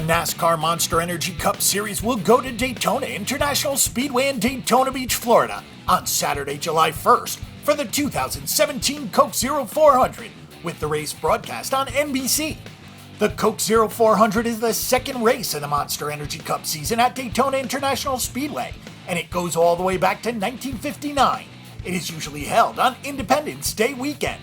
Nascar Monster Energy Cup Series will go to Daytona International Speedway in Daytona Beach, Florida on Saturday, July 1st for the 2017 Coke 0400, with the race broadcast on NBC. The Coke 0400 is the second race in the Monster Energy Cup season at Daytona International Speedway, and it goes all the way back to 1959. It is usually held on Independence Day weekend.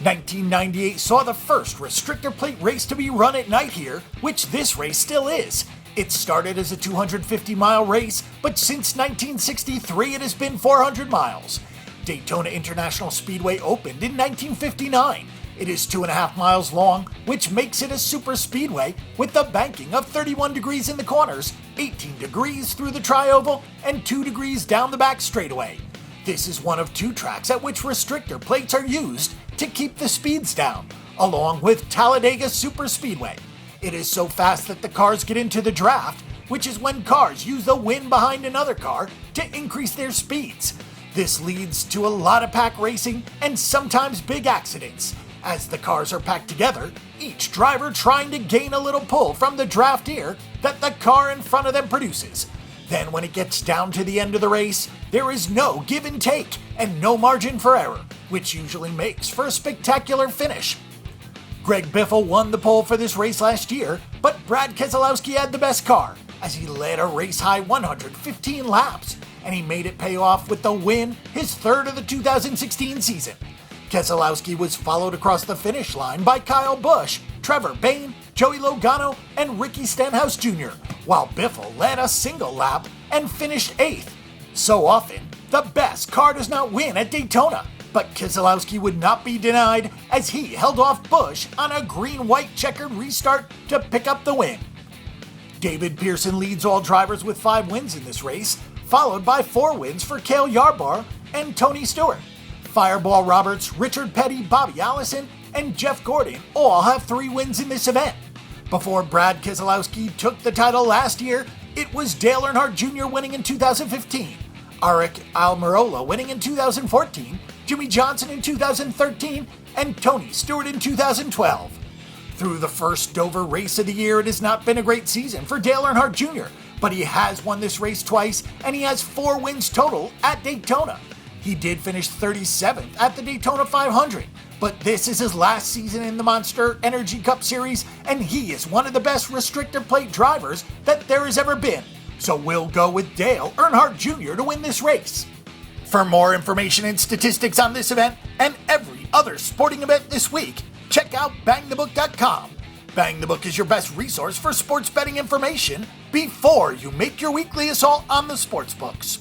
1998 saw the first restrictor-plate race to be run at night here, which this race still is. It started as a 250-mile race, but since 1963 it has been 400 miles. Daytona International Speedway opened in 1959. It is 2.5 miles long, which makes it a superspeedway with the banking of 31 degrees in the corners, 18 degrees through the tri-oval, and 2 degrees down the back straightaway. This is one of 2 tracks at which restrictor plates are used to keep the speeds down, along with Talladega Superspeedway. It is so fast that the cars get into the draft, which is when cars use the wind behind another car to increase their speeds. This leads to a lot of pack racing and sometimes big accidents. As the cars are packed together, each driver trying to gain a little pull from the draft air that the car in front of them produces. Then when it gets down to the end of the race, there is no give and take and no margin for error, which usually makes for a spectacular finish. Greg Biffle won the pole for this race last year, but Brad Keselowski had the best car, as he led a race-high 115 laps, and he made it pay off with the win, his third of the 2016 season. Keselowski was followed across the finish line by Kyle Busch, Trevor Bayne, Joey Logano, and Ricky Stenhouse Jr., while Biffle led a single lap and finished 8th. So often, the best car does not win at Daytona, but Keselowski would not be denied as he held off Busch on a green-white checkered restart to pick up the win. David Pearson leads all drivers with 5 wins in this race, followed by 4 wins for Cale Yarborough and Tony Stewart. Fireball Roberts, Richard Petty, Bobby Allison, and Jeff Gordon all have 3 wins in this event. Before Brad Keselowski took the title last year, it was Dale Earnhardt Jr. winning in 2015, Aric Almirola winning in 2014, Jimmy Johnson in 2013, and Tony Stewart in 2012. Through the first Dover race of the year, it has not been a great season for Dale Earnhardt Jr., but he has won this race twice, and he has 4 wins total at Daytona. He did finish 37th at the Daytona 500, but this is his last season in the Monster Energy Cup Series, and he is one of the best restrictor plate drivers that there has ever been. So we'll go with Dale Earnhardt Jr. to win this race. For more information and statistics on this event and every other sporting event this week, check out bangthebook.com. Bang the Book is your best resource for sports betting information before you make your weekly assault on the sports books.